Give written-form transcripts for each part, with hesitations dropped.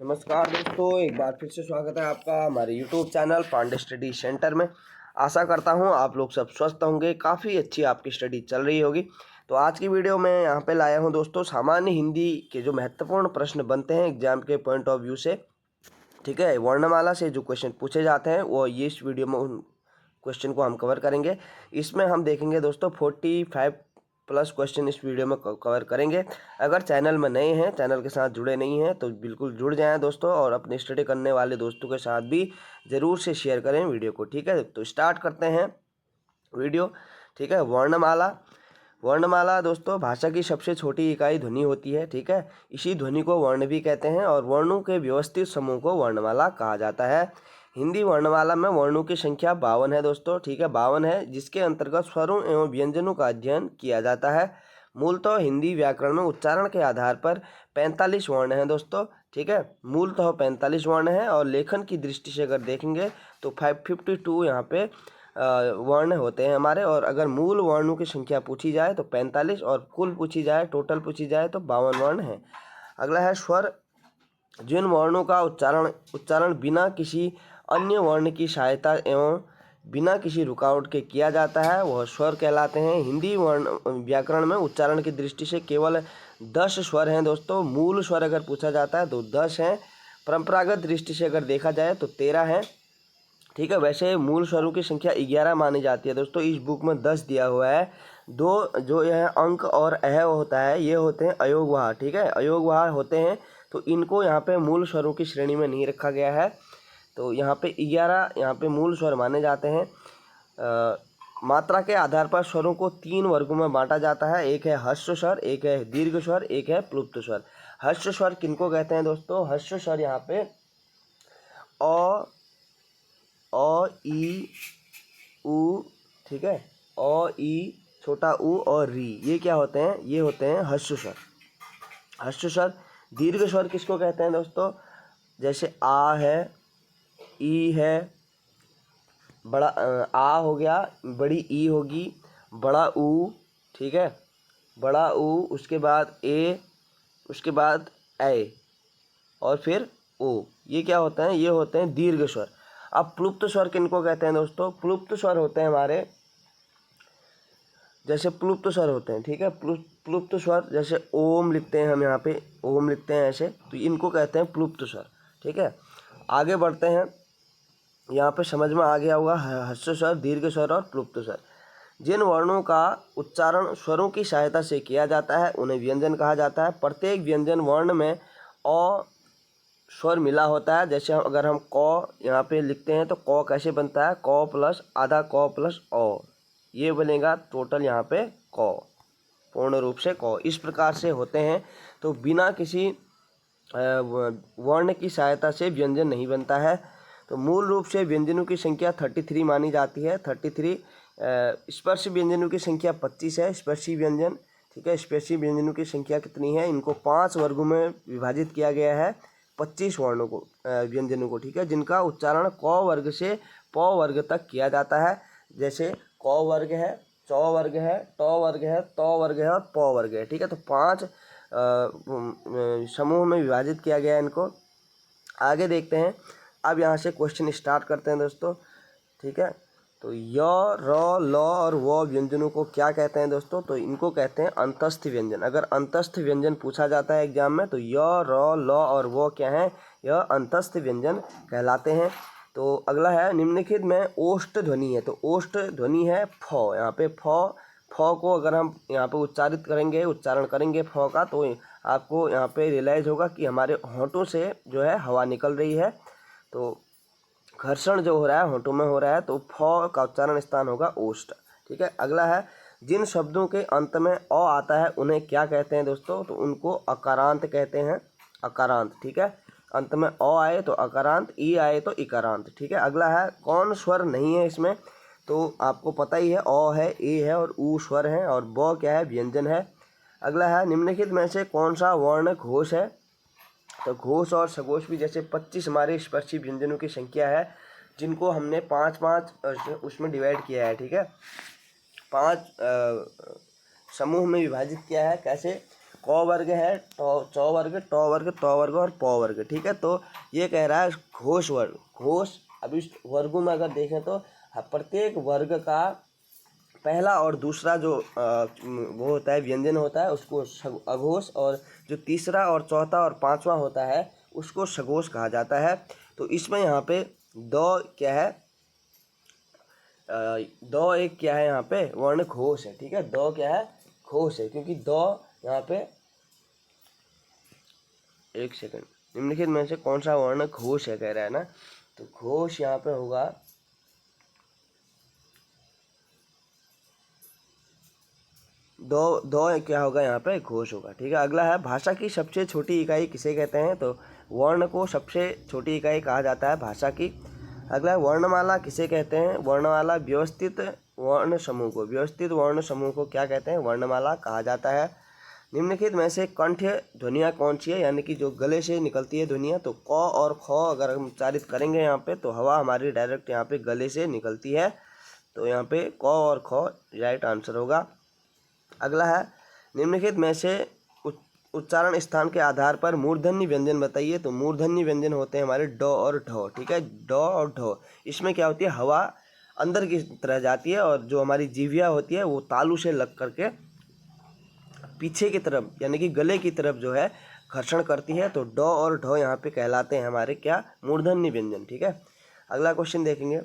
नमस्कार दोस्तों, एक बार फिर से स्वागत है आपका हमारे YouTube channel Pandey study centre में। आशा करता हूँ आप लोग सब स्वस्थ होंगे, काफ़ी अच्छी आपकी स्टडी चल रही होगी। तो आज की वीडियो में यहाँ पे लाया हूँ दोस्तों, सामान्य हिंदी के जो महत्वपूर्ण प्रश्न बनते हैं एग्जाम के पॉइंट ऑफ व्यू से, ठीक है, वर्णमाला से जो क्वेश्चन पूछे जाते हैं वो ये इस वीडियो में उन क्वेश्चन को हम कवर करेंगे। इसमें हम देखेंगे दोस्तों 45 प्लस क्वेश्चन इस वीडियो में कवर करेंगे। अगर चैनल में नए हैं, चैनल के साथ जुड़े नहीं हैं तो बिल्कुल जुड़ जाएं दोस्तों, और अपनी स्टडी करने वाले दोस्तों के साथ भी ज़रूर से शेयर करें वीडियो को, ठीक है। तो स्टार्ट करते हैं वीडियो, ठीक है। वर्णमाला दोस्तों भाषा की सबसे छोटी इकाई ध्वनि होती है, ठीक है। इसी ध्वनि को वर्ण भी कहते हैं और वर्णों के व्यवस्थित समूह को वर्णमाला कहा जाता है। हिंदी वर्णमाला में वर्णों की संख्या 52 है दोस्तों, ठीक है, 52 है, जिसके अंतर्गत स्वरों एवं व्यंजनों का अध्ययन किया जाता है। मूलतः हिंदी व्याकरण में उच्चारण के आधार पर 45 वर्ण हैं दोस्तों, ठीक है। मूलतः 45 वर्ण हैं और लेखन की दृष्टि से अगर देखेंगे तो 552 यहाँ पे वर्ण होते हैं हमारे। और अगर मूल वर्णों की संख्या पूछी जाए तो 45 और कुल पूछी जाए, टोटल पूछी जाए तो 52 वर्ण हैं। अगला है स्वर। जिन वर्णों का उच्चारण बिना किसी अन्य वर्ण की सहायता एवं बिना किसी रुकावट के किया जाता है वह स्वर कहलाते हैं। हिंदी वर्ण व्याकरण में उच्चारण की दृष्टि से केवल 10 स्वर हैं दोस्तों। मूल स्वर अगर पूछा जाता है तो 10 हैं। परंपरागत दृष्टि से अगर देखा जाए तो 13 हैं, ठीक है। वैसे मूल स्वरों की संख्या 11 मानी जाती है दोस्तों। इस बुक में 10 दिया हुआ है। दो जो यह अंक और अह होता है ये होते हैं अयोगवाह, ठीक है, अयोगवाह होते हैं, तो इनको यहाँ पे मूल स्वरों की श्रेणी में नहीं रखा गया है। तो यहाँ पे 11 यहाँ पे मूल स्वर माने जाते हैं। मात्रा के आधार पर स्वरों को 3 वर्गों में बांटा जाता है। एक है ह्रस्व स्वर, एक है दीर्घ स्वर, एक है प्लुप्त स्वर। ह्रस्व स्वर किनको कहते हैं दोस्तों? ह्रस्व स्वर यहाँ पे अ, ई, उ, ठीक है, अ, ई, छोटा ऊ और री, ये क्या होते हैं? ये होते हैं ह्रस्व स्वर। ह्रस्व स्वर। दीर्घ स्वर किसको कहते हैं दोस्तों? जैसे आ है, ई है, बड़ा आ हो गया, बड़ी ई होगी, बड़ा ऊ, ठीक है, बड़ा ऊ, उसके बाद ए, उसके बाद ए और फिर ओ, ये क्या होते हैं? ये होते हैं दीर्घ स्वर। अब प्लुप्त स्वर किनको कहते हैं दोस्तों? प्लुप्त स्वर होते हैं हमारे, जैसे प्लुप्त स्वर होते हैं, ठीक है, प्लुप्त स्वर, जैसे ओम लिखते हैं हम यहाँ पे, ओम लिखते हैं ऐसे, तो इनको कहते हैं प्लुप्त स्वर, ठीक है। आगे बढ़ते हैं, यहाँ पे समझ में आ गया होगा ह्रस्व स्वर, दीर्घ स्वर और प्लुप्त स्वर। जिन वर्णों का उच्चारण स्वरों की सहायता से किया जाता है उन्हें व्यंजन कहा जाता है। प्रत्येक व्यंजन वर्ण में अ स्वर मिला होता है। जैसे अगर हम क यहाँ पे लिखते हैं तो क कैसे बनता है? क प्लस आधा क प्लस अ, ये बनेगा टोटल यहाँ पे क, पूर्ण रूप से क, इस प्रकार से होते हैं। तो बिना किसी वर्ण की सहायता से व्यंजन नहीं बनता है। तो मूल रूप से व्यंजनों की संख्या 33 मानी जाती है, 33। स्पर्श व्यंजनों की संख्या 25 है, स्पर्शी व्यंजन, ठीक है। स्पर्शी व्यंजनों की संख्या कितनी है? इनको 5 वर्गों में विभाजित किया गया है, 25 वर्णों को, व्यंजनों को, ठीक है, जिनका उच्चारण क वर्ग से प वर्ग तक किया जाता है। जैसे क वर्ग है, च वर्ग है, ट वर्ग है, त वर्ग है और प वर्ग है, ठीक है। तो 5 समूह में विभाजित किया गया है इनको। आगे देखते हैं, अब यहाँ से क्वेश्चन स्टार्ट करते हैं दोस्तों, ठीक है। तो य, र, ल और व व्यंजनों को क्या कहते हैं दोस्तों? तो इनको कहते हैं अंतस्थ व्यंजन। अगर अंतस्थ व्यंजन पूछा जाता है एग्जाम में तो य, र, ल और व क्या हैं? यह अंतस्थ व्यंजन कहलाते हैं। तो अगला है निम्नलिखित में ओष्ठ ध्वनि है, तो ओष्ठ ध्वनि है फ। यहाँ पे फ, फ को अगर हम यहाँ पे उच्चारण करेंगे फ का, तो आपको यहाँ पे रियलाइज़ होगा कि हमारे होंठों से जो है हवा निकल रही है, तो घर्षण जो हो रहा है होंठों में हो रहा है, तो फ का उच्चारण स्थान होगा ओष्ठ, ठीक है। अगला है जिन शब्दों के अंत में अ आता है उन्हें क्या कहते हैं दोस्तों? तो उनको अकारांत कहते हैं, अकारांत, ठीक है। अंत में अ आए तो अकारांत, ई आए तो इकारांत, ठीक है। अगला है कौन स्वर नहीं है इसमें? तो आपको पता ही है, अ है, ए है और ऊ स्वर है, और ब क्या है? व्यंजन है। अगला है निम्नलिखित में से कौन सा वर्ण घोष है? तो घोष और सघोष भी, जैसे 25 हमारे स्पर्शी व्यंजनों की संख्या है, जिनको हमने 5-5 उसमें डिवाइड किया है, ठीक है, 5 समूह में विभाजित किया है। कैसे? क वर्ग है, च वर्ग, ट वर्ग, त वर्ग और प वर्ग, ठीक है। तो ये कह रहा है घोष वर्ग, घोष। अब इस वर्गों में अगर देखें तो प्रत्येक वर्ग का पहला और दूसरा जो वो होता है, व्यंजन होता है, उसको अघोष, और जो तीसरा और चौथा और पांचवा होता है उसको सघोष कहा जाता है। तो इसमें यहाँ पे दो क्या है, दो एक क्या है यहाँ पे वर्ण घोष है, ठीक है। दो क्या है, घोष है, क्योंकि दो यहाँ पे, एक सेकंड, निम्नलिखित में से कौन सा वर्ण घोष है कह रहा है ना, तो घोष यहाँ पे होगा दो, दो क्या होगा यहाँ पे, घोष होगा, ठीक है। अगला है भाषा की सबसे छोटी इकाई किसे कहते हैं, तो वर्ण को सबसे छोटी इकाई कहा जाता है भाषा की। अगला है वर्णमाला किसे कहते हैं, वर्णमाला व्यवस्थित वर्ण समूह को, व्यवस्थित वर्ण समूह को क्या कहते हैं, वर्णमाला कहा जाता है। निम्नलिखित में से कंठ ध्वनियाँ कौन सी है, यानी कि जो गले से निकलती है ध्वनियाँ, तो क और ख अगर हम उच्चारित करेंगे यहाँ पे तो हवा हमारी डायरेक्ट यहाँ पे गले से निकलती है, तो यहाँ पे क और ख राइट आंसर होगा। अगला है निम्नलिखित में से उच्चारण स्थान के आधार पर मूर्धन्य व्यंजन बताइए, तो मूर्धन्य व्यंजन होते हैं हमारे ड और ढ, ठीक है। ड और ढ, इसमें क्या होती है, हवा अंदर की तरह जाती है और जो हमारी जीभिया होती है वो तालू से लग करके पीछे की तरफ यानी कि गले की तरफ जो है घर्षण करती है, तो ड और ढ यहाँ पे कहलाते हैं हमारे क्या, मूर्धन्य व्यंजन, ठीक है। अगला क्वेश्चन देखेंगे,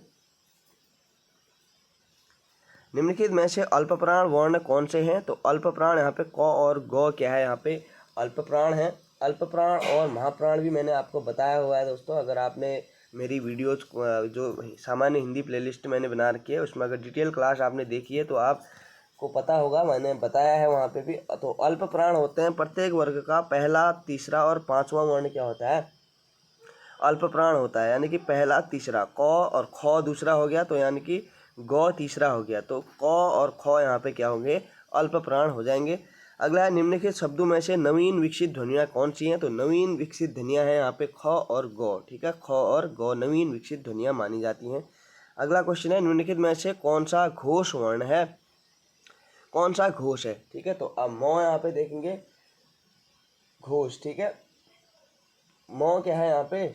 निम्नलिखित में से अल्पप्राण वर्ण कौन से हैं, तो अल्पप्राण यहाँ पे क और ग क्या है, यहाँ पे अल्पप्राण है। अल्पप्राण और महाप्राण भी मैंने आपको बताया हुआ है दोस्तों, अगर आपने मेरी वीडियोज जो सामान्य हिंदी प्लेलिस्ट मैंने बना रखी है उसमें अगर डिटेल क्लास आपने देखी है तो आपको पता होगा, मैंने बताया है वहाँ पे भी। तो अल्पप्राण होते हैं प्रत्येक वर्ग का पहला, तीसरा और पांचवा वर्ण क्या होता है, अल्पप्राण होता है, यानी कि पहला तीसरा, क और ख दूसरा हो गया, तो यानी कि ग तीसरा हो गया, तो क और ख यहाँ पे क्या होंगे, अल्पप्राण हो जाएंगे। अगला है निम्नलिखित शब्दों में से नवीन विकसित ध्वनियाँ कौन सी हैं, तो नवीन विकसित ध्वनियाँ हैं यहाँ पे ख और ग, ठीक है। ख और ग नवीन विकसित ध्वनियाँ मानी जाती हैं। अगला क्वेश्चन है निम्नलिखित में से कौन सा घोष वर्ण है, कौन सा घोष है, ठीक है। तो अब म यहाँ पे देखेंगे घोष, ठीक है। म क्या है यहाँ पे,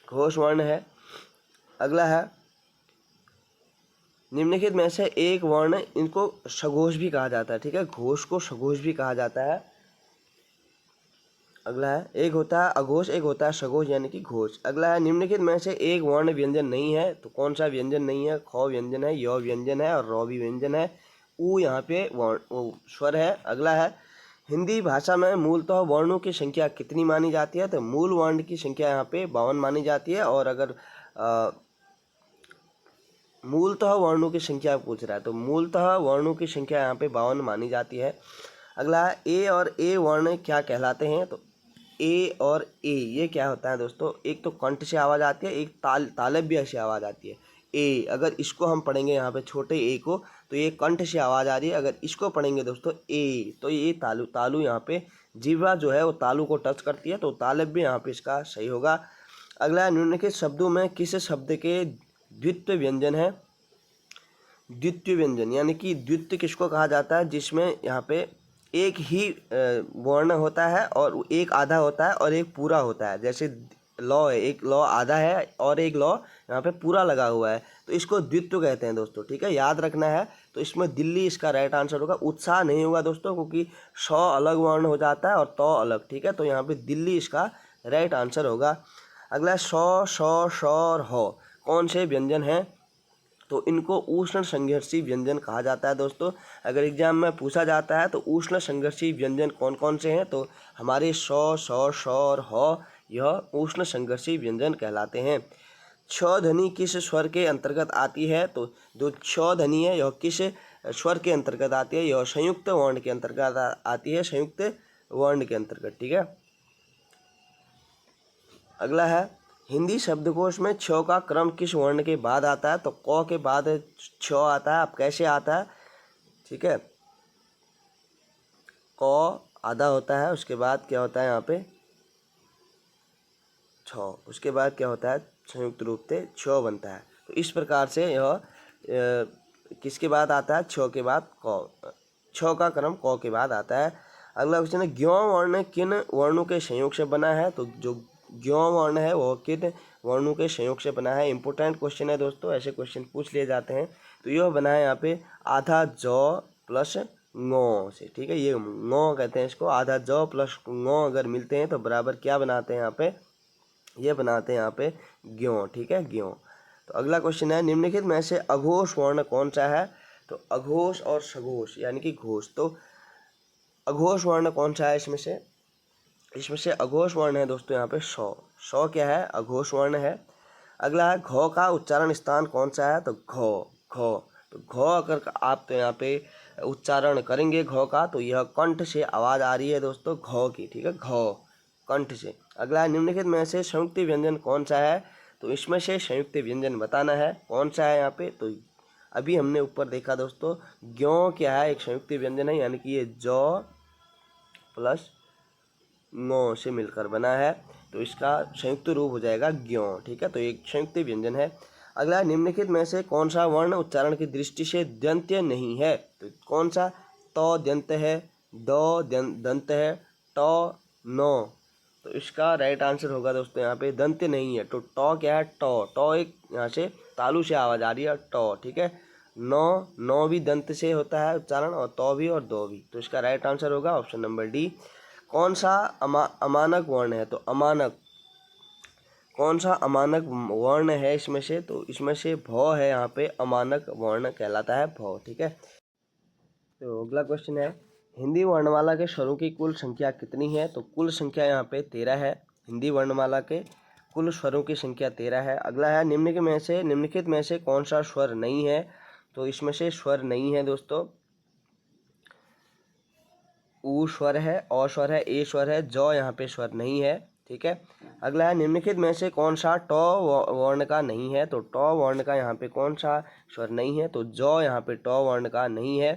घोष वर्ण है। अगला है निम्नलिखित में से एक वर्ण, इनको सघोष भी कहा जाता है, ठीक है, घोष को सघोष भी कहा जाता है। अगला है एक होता है अघोष, एक होता है सघोष यानी कि घोष। अगला है निम्नलिखित में से एक वर्ण व्यंजन नहीं है, तो कौन सा व्यंजन नहीं है, ख व्यंजन है, य व्यंजन है और र भी व्यंजन है, ऊ यहाँ पे वर्ण स्वर है। अगला है हिंदी भाषा में मूलतः वर्णों की संख्या कितनी मानी जाती है, तो मूल वर्ण की संख्या यहाँ पे 52 मानी जाती है, और अगर मूलतः वर्णों की संख्या पूछ रहा है तो मूलतः वर्णों की संख्या यहाँ पे 52 मानी जाती है। अगला है ए और ए वर्ण क्या कहलाते हैं, तो ए और ए ये क्या होता है दोस्तों, एक तो कंठ से आवाज़ आती है, एक तालव्य से आवाज़ आती है। ए अगर इसको हम पढ़ेंगे यहाँ पे छोटे ए को, तो ये कंठ से आवाज़ आ रही है, अगर इसको पढ़ेंगे दोस्तों ए, तो ये तालु तालु यहाँ पे जीवा जो है वो तालु को टच करती है, तो तालव्य यहाँ पे इसका सही होगा। अगला निम्नलिखित शब्दों में किस शब्द के द्वित्व व्यंजन है, द्वितीय व्यंजन यानी कि द्वित्व किसको कहा जाता है, जिसमें यहाँ पे एक ही वर्ण होता है और एक आधा होता है और एक पूरा होता है। जैसे लॉ है, एक लॉ आधा है और एक लॉ यहाँ पे पूरा लगा हुआ है, तो इसको द्वित्व कहते हैं दोस्तों, ठीक है, याद रखना है। तो इसमें दिल्ली इसका राइट आंसर होगा। उत्साह नहीं होगा दोस्तों, क्योंकि स अलग वर्ण हो जाता है और त अलग, ठीक है, तो यहाँ पे दिल्ली इसका राइट आंसर होगा। अगला स, श और ह कौन से व्यंजन हैं, तो इनको उष्ण संघर्षी व्यंजन कहा जाता है दोस्तों। अगर एग्जाम में पूछा जाता है तो उष्ण संघर्षी व्यंजन कौन कौन से हैं, तो हमारे श और ह यह उष्ण संघर्षी व्यंजन कहलाते हैं। छ ध्वनि किस स्वर के अंतर्गत आती है, तो जो छ ध्वनि है यह किस स्वर के अंतर्गत आती है, यह संयुक्त वर्ण के अंतर्गत आती है, संयुक्त वर्ण के अंतर्गत, ठीक है। अगला है हिंदी शब्दकोश में छ का क्रम किस वर्ण के बाद आता है, तो क के बाद छ आता है। अब कैसे आता है, ठीक है, क आधा होता है, उसके बाद क्या होता है यहाँ पे छ, उसके बाद क्या होता है संयुक्त रूप से छ बनता है। तो इस प्रकार से यह किसके बाद आता है, छ के बाद क, छ का क्रम क के बाद आता है। अगला क्वेश्चन है ज्ञ वर्ण किन वर्णों के संयोग से बना है। तो जो ज्ञ वर्ण है वो किन वर्णों के संयोग से बना है। इंपॉर्टेंट क्वेश्चन है दोस्तों, ऐसे क्वेश्चन पूछ लिए जाते हैं। तो यह बना है यहाँ पे आधा जौ प्लस ngो से, ठीक है। ये ngो कहते हैं इसको, आधा जौ प्लस ngो अगर मिलते हैं तो बराबर क्या बनाते हैं यहाँ पे, ये बनाते हैं यहाँ पे ज्ञो, ठीक है, ज्ञो। तो अगला क्वेश्चन है निम्नलिखित में से अघोष वर्ण कौन सा है। तो अघोष और सघोष यानी कि घोष। तो अघोष वर्ण कौन सा है इसमें से अघोष वर्ण है दोस्तों यहाँ पे सौ क्या है, अघोष वर्ण है। अगला है घौ का उच्चारण स्थान कौन सा है। तो घौ तो घौ अगर आप तो यहाँ पे उच्चारण करेंगे घौ का तो यह कंठ से आवाज़ आ रही है दोस्तों घौ की, ठीक है, घौ कंठ से। अगला है निम्नलिखित में से संयुक्त व्यंजन कौन सा है। तो इसमें से संयुक्त व्यंजन बताना है कौन सा है यहाँ पे। तो अभी हमने ऊपर देखा दोस्तों ज्ञो क्या है, एक संयुक्त व्यंजन है, यानी कि ये जौ प्लस ngो से मिलकर बना है, तो इसका संयुक्त रूप हो जाएगा ज्ञो, ठीक है। तो एक संयुक्त व्यंजन है। अगला निम्नलिखित में से कौन सा वर्ण उच्चारण की दृष्टि से दंत्य नहीं है। तो कौन सा, तो दंत है, दो दंत है, टो नो। तो इसका राइट आंसर होगा दोस्तों यहाँ पे दंत्य नहीं है। तो टो क्या है, टो एक यहाँ से तालु से आवाज़ आ रही है टो, ठीक है। नो भी दंत से होता है उच्चारण, और तो भी और दो भी। तो इसका राइट आंसर होगा ऑप्शन नंबर डी। कौन सा अमानक वर्ण है। तो अमानक, कौन सा अमानक वर्ण है इसमें से। तो इसमें से भौ है, यहाँ पे अमानक वर्ण कहलाता है भौ, ठीक है। तो अगला क्वेश्चन है हिंदी वर्णमाला के स्वरों की कुल संख्या कितनी है। तो कुल संख्या यहाँ पे 13 है। हिंदी वर्णमाला के कुल स्वरों की संख्या 13 है। अगला है निम्नलिखित में से कौन सा स्वर नहीं है। तो इसमें से स्वर नहीं है दोस्तों, ऊ स्वर है, अ स्वर है, ए स्वर है, जौ यहाँ पे स्वर नहीं है, ठीक है। अगला है निम्नलिखित में से कौन सा ट वर्ण का नहीं है। तो ट वर्ण का यहाँ पे कौन सा स्वर नहीं है। तो जौ यहाँ पे ट वर्ण का नहीं है।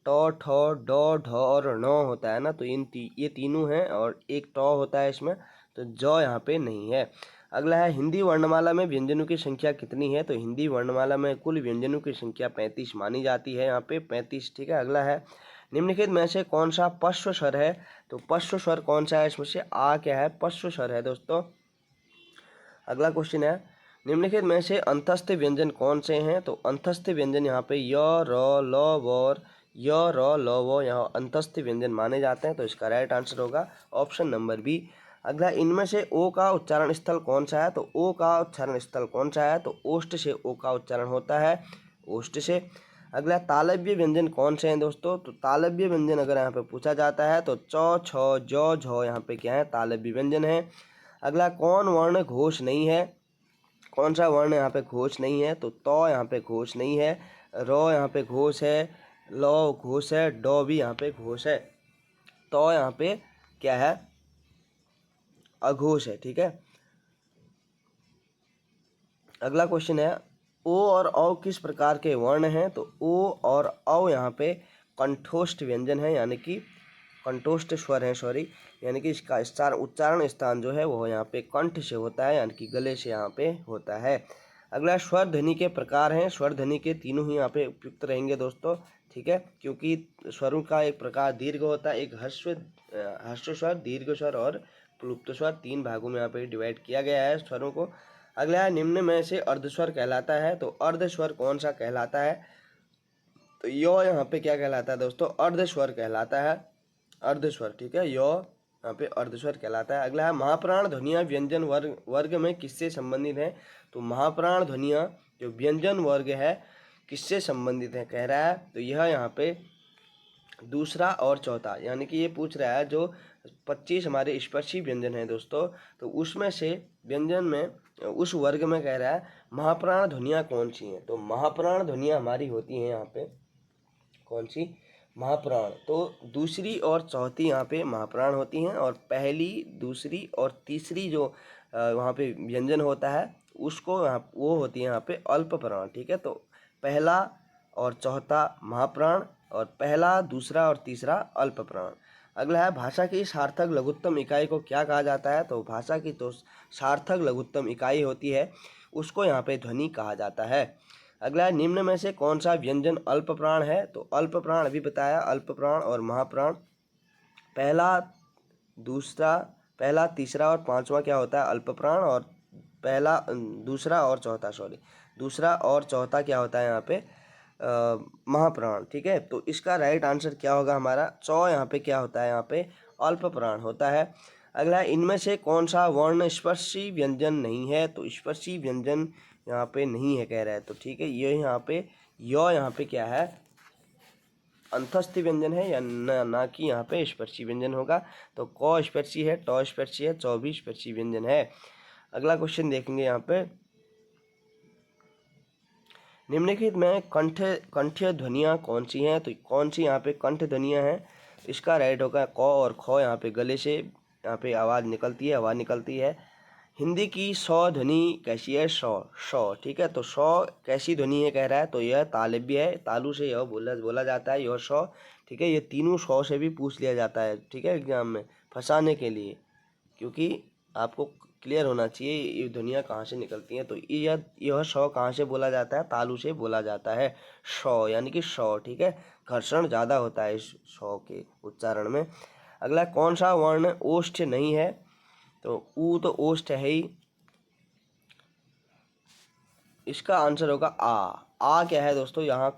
ट, ठ, ड, ढ और ण होता है ना, तो ये तीनों हैं और एक ट होता है इसमें, तो जौ यहाँ पे नहीं है। अगला है हिंदी वर्णमाला में व्यंजनों की संख्या कितनी है। तो हिंदी वर्णमाला में कुल व्यंजनों की संख्या 35 मानी जाती है, यहाँ पे 35, ठीक है। अगला है निम्नलिखित में से कौन सा पश्व स्वर है। तो पश्व स्वर कौन सा है इसमें से, आ क्या है, पश्व स्वर है दोस्तों। अगला क्वेश्चन है निम्नलिखित में से अंतस्थ व्यंजन कौन से हैं। तो अंतस्थ व्यंजन यहाँ पे य, र, ल, व, य, र, ल, व यहाँ अंतस्थ व्यंजन माने जाते हैं। तो इसका राइट आंसर होगा ऑप्शन नंबर बी। अगला इनमें से ओ का उच्चारण स्थल कौन सा है। तो ओ का उच्चारण स्थल कौन सा है। तो ओष्ठ से ओ का उच्चारण होता है, ओष्ठ से। अगला तालव्य व्यंजन कौन से हैं दोस्तों। तो तालव्य व्यंजन अगर यहाँ पे पूछा जाता है तो चौ, छ, जौ, झौ यहाँ पे क्या है, तालव्य व्यंजन है। अगला कौन वर्ण घोष नहीं है, कौन सा वर्ण यहाँ पे घोष नहीं है। तो यहाँ पे घोष नहीं है, रो यहाँ पे घोष है, लो घोष है, डो भी यहाँ पे घोष है, तो यहाँ पे क्या है, अघोष है, ठीक है। अगला क्वेश्चन है ओ और औ किस प्रकार के वर्ण हैं। तो ओ और औ यहाँ पे कंठोष्ठ व्यंजन है, यानी कि कंठोष्ठ स्वर है, सॉरी, यानी कि इसका उच्चारण स्थान जो है वो यहाँ पे कंठ से होता है, यानी कि गले से यहाँ पे होता है। अगला स्वर ध्वनि के प्रकार हैं। स्वर ध्वनि के तीनों ही यहाँ पे उपयुक्त रहेंगे दोस्तों, ठीक है, क्योंकि स्वरों का एक प्रकार दीर्घ होता है, एक ह्रस्व स्वर, दीर्घ स्वर और प्लुप्त स्वर, 3 भागों में यहाँ पे डिवाइड किया गया है स्वरों को। अगला है निम्न में से अर्धस्वर कहलाता है। तो अर्धस्वर कौन सा कहलाता है। तो यो यहाँ पे क्या कहलाता है दोस्तों, अर्धस्वर कहलाता है, अर्धस्वर, ठीक है, यो यहाँ पे अर्धस्वर कहलाता है। अगला है महाप्राण ध्वनियाँ व्यंजन वर्ग में किससे संबंधित है। तो महाप्राण ध्वनियाँ जो व्यंजन वर्ग है किससे संबंधित है कह रहा है। तो यह यहाँ पे दूसरा और चौथा, यानी कि ये पूछ रहा है जो 25 हमारे स्पर्शी व्यंजन हैं दोस्तों, तो उसमें से व्यंजन में उस वर्ग में कह रहा है महाप्राण ध्वनियाँ कौन सी हैं। तो महाप्राण ध्वनियाँ हमारी होती हैं यहाँ पे कौन सी, महाप्राण। तो दूसरी और चौथी यहाँ पे महाप्राण होती हैं, और पहली, दूसरी और तीसरी जो वहाँ पे व्यंजन होता है उसको यहाँ वो होती है यहाँ पे अल्प प्राण, ठीक है। तो पहला और चौथा महाप्राण, और पहला, दूसरा और तीसरा अल्प प्राण। अगला है भाषा की सार्थक लघुत्तम इकाई को क्या कहा जाता है। तो भाषा की तो सार्थक लघुत्तम इकाई होती है, उसको यहाँ पे ध्वनि कहा जाता है। अगला है निम्न में से कौन सा व्यंजन अल्प प्राण है। तो अल्प प्राण अभी बताया, अल्प प्राण और महाप्राण पहला तीसरा और पांचवा क्या होता है? अल्प प्राण। और दूसरा और चौथा क्या होता है यहाँ पे? महाप्राण। ठीक है, तो इसका राइट आंसर क्या होगा हमारा? यहाँ पे क्या होता है? यहाँ पे अल्प प्राण होता है। अगला, इनमें से कौन सा वर्ण स्पर्शी व्यंजन नहीं है? तो स्पर्शी व्यंजन यहाँ पे नहीं है कह रहा है, तो ठीक है, ये यहाँ पे क्या है? अंतस्थ व्यंजन है या ना कि यहाँ पे स्पर्शी व्यंजन होगा। तो क स्पर्शी है, ट स्पर्शी है, चौ भी स्पर्शी व्यंजन है। अगला क्वेश्चन देखेंगे यहाँ पे, निम्नलिखित में कंठ्य ध्वनियाँ कौन सी हैं? तो कौन सी यहाँ पे कंठ ध्वनियाँ हैं? इसका राइट होगा क और ख। यहाँ पे गले से यहाँ पे आवाज़ निकलती है, हवा निकलती है। हिंदी की सौ ध्वनि कैसी है? सौ। ठीक है, तो सौ कैसी ध्वनि है कह रहा है? तो यह तालव्य है, तालु से यह बोला जाता है, यह सौ। ठीक है, ये तीनों सौ से भी पूछ लिया जाता है, ठीक है, एग्जाम में फंसाने के लिए, क्योंकि आपको क्लियर होना चाहिए ये ध्वनियाँ कहाँ से निकलती हैं। तो यह सौ कहाँ से बोला जाता है? तालु से बोला जाता है, सौ यानी कि सौ। ठीक है, घर्षण ज़्यादा होता है इस सौ के उच्चारण में। अगला, कौन सा वर्ण ओष्ठ नहीं है? तो ऊ तो ओष्ठ है ही, इसका आंसर होगा आ क्या है दोस्तों? यहाँ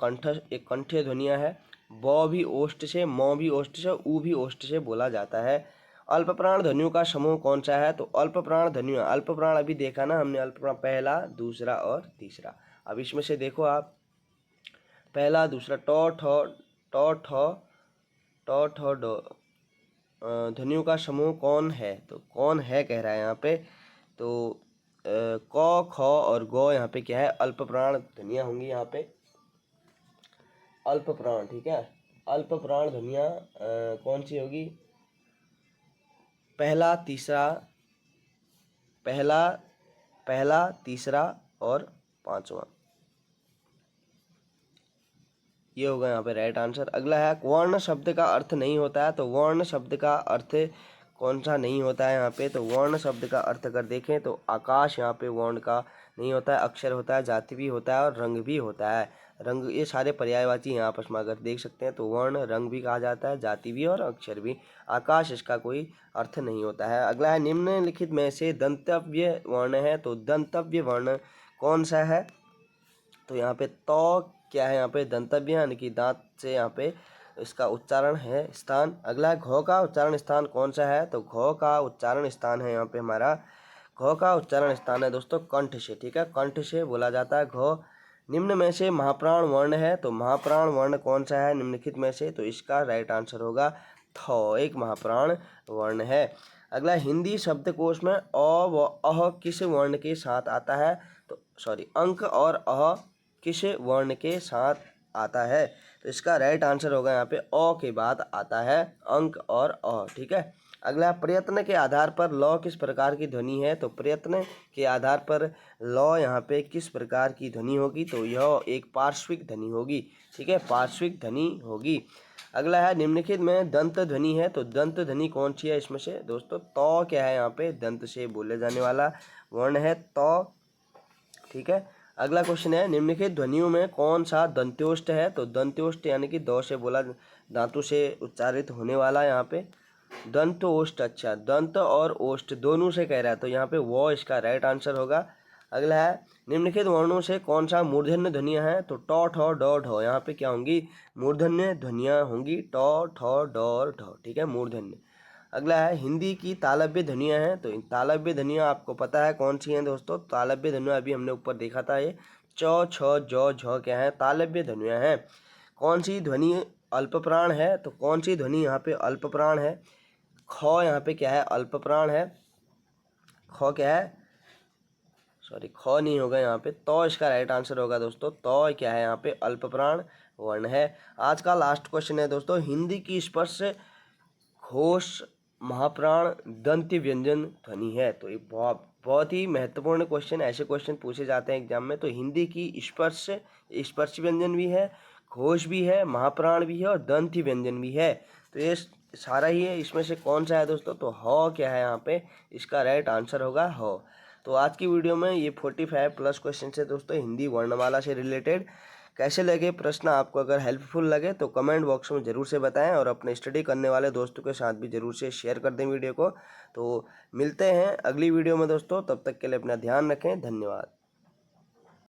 एक कंठ्य ध्वनिया है। ब भी ओष्ठ से, म भी ओष्ठ से, ऊ भी ओष्ठ से बोला जाता है। अल्प प्राण ध्वनियों का समूह कौन सा है? तो अल्प प्राण ध्वनियाँ, अल्प प्राण अभी देखा ना हमने, अल्प प्राण पहला, दूसरा और तीसरा। अब इसमें से देखो आप, पहला, दूसरा, टो ठो डो, ध्वनियों का समूह कौन है? तो कौन है कह रहा है यहाँ पे? तो क, ख और गो यहाँ पे क्या है? अल्प प्राण ध्वनियाँ होंगी यहाँ पे, अल्प प्राण। ठीक है, अल्प प्राण ध्वनियाँ कौन सी होगी? पहला, तीसरा और पांचवा, ये होगा यहाँ पे राइट आंसर। अगला है, वर्ण शब्द का अर्थ नहीं होता है। तो वर्ण शब्द का अर्थ कौन सा नहीं होता है यहाँ पे? तो वर्ण शब्द का अर्थ अगर देखें तो आकाश यहाँ पे वर्ण का नहीं होता है, अक्षर होता है, जाति भी होता है और रंग भी होता है। रंग, ये सारे पर्यायवाची यहाँ आपस में अगर देख सकते हैं तो वर्ण रंग भी कहा जाता है, जाति भी और अक्षर भी। आकाश इसका कोई अर्थ नहीं होता है। अगला है, निम्नलिखित में से दंतव्य वर्ण है। तो दंतव्य वर्ण कौन सा है? तो यहाँ पे तो क्या है? यहाँ पे दंतव्य यानी कि दांत से यहाँ पे इसका उच्चारण है स्थान। अगला है, घ का उच्चारण स्थान कौन सा है? तो घ का उच्चारण स्थान है यहाँ पे हमारा, घ का उच्चारण स्थान है दोस्तों कंठ से। ठीक है, कंठ से बोला जाता है घ। निम्न में से महाप्राण वर्ण है। तो महाप्राण वर्ण कौन सा है निम्नलिखित में से? तो इसका राइट आंसर होगा थ, एक महाप्राण वर्ण है। अगला, हिंदी शब्दकोश में अ व अह किस वर्ण के साथ आता है? तो अंक और अह किस वर्ण के साथ आता है? तो इसका राइट आंसर होगा यहाँ पे अ के बाद आता है अंक और अ। ठीक है, अगला, प्रयत्न के आधार पर लौ किस प्रकार की ध्वनि है? तो प्रयत्न के आधार पर लौ यहाँ पे किस प्रकार की ध्वनि होगी? तो यह एक पार्श्विक ध्वनि होगी। ठीक है, पार्श्विक ध्वनि होगी। अगला है, निम्नलिखित में दंत ध्वनि है। तो दंत ध्वनि कौन सी है इसमें से? दोस्तों तो क्या है यहाँ पे? दंत से बोले जाने वाला वर्ण है तो। ठीक है, अगला क्वेश्चन है, निम्नलिखित ध्वनियों में कौन सा दंत्योष्ठ है? तो दंत्योष्ठ यानी कि दो से बोला, धातु से उच्चारित होने वाला यहाँ पे दंत ओष्ठ। अच्छा, दंत और ओष्ठ दोनों से कह रहा है, तो यहाँ पे वो इसका राइट आंसर होगा। अगला है, निम्नलिखित वर्णों से कौन सा मूर्धन्य ध्वनियाँ हैं? तो टो ठो डो ढो, यहाँ पे क्या होंगी? मूर्धन्य ध्वनियाँ होंगी, टो ठो डो ढो। ठीक है, मूर्धन्य। अगला है, हिंदी की तालव्य ध्वनियाँ हैं। तो इन तालव्य ध्वनियाँ आपको पता है कौन सी हैं दोस्तों? तालव्य ध्वनियाँ अभी हमने ऊपर देखा था, ये च, छ, ज, झ क्या है? तालव्य ध्वनियाँ हैं। कौन सी ध्वनि अल्प प्राण है? तो कौन सी ध्वनि यहाँ पे अल्प प्राण है? ख यहाँ पे क्या है? अल्प प्राण है। ख क्या है? ख नहीं होगा यहाँ पे, तो इसका राइट आंसर होगा दोस्तों, तो क्या है यहाँ पे? अल्प प्राण वर्ण है। आज का लास्ट क्वेश्चन है दोस्तों, हिंदी की स्पर्श घोष महाप्राण दंत्य व्यंजन ध्वनि है। तो ये बहुत ही महत्वपूर्ण क्वेश्चन, ऐसे क्वेश्चन पूछे जाते हैं एग्जाम में। तो हिंदी की स्पर्श व्यंजन भी है, घोष भी है, महाप्राण भी है और दंत्य व्यंजन भी है। तो ये सारा ही है, इसमें से कौन सा है दोस्तों? तो ह क्या है यहाँ पे? इसका राइट आंसर होगा ह। तो आज की वीडियो में ये 45+ क्वेश्चन है दोस्तों हिंदी वर्णमाला से रिलेटेड। कैसे लगे प्रश्न आपको, अगर हेल्पफुल लगे तो कमेंट बॉक्स में ज़रूर से बताएं और अपने स्टडी करने वाले दोस्तों के साथ भी ज़रूर से शेयर कर दें वीडियो को। तो मिलते हैं अगली वीडियो में दोस्तों, तब तक के लिए अपना ध्यान रखें। धन्यवाद।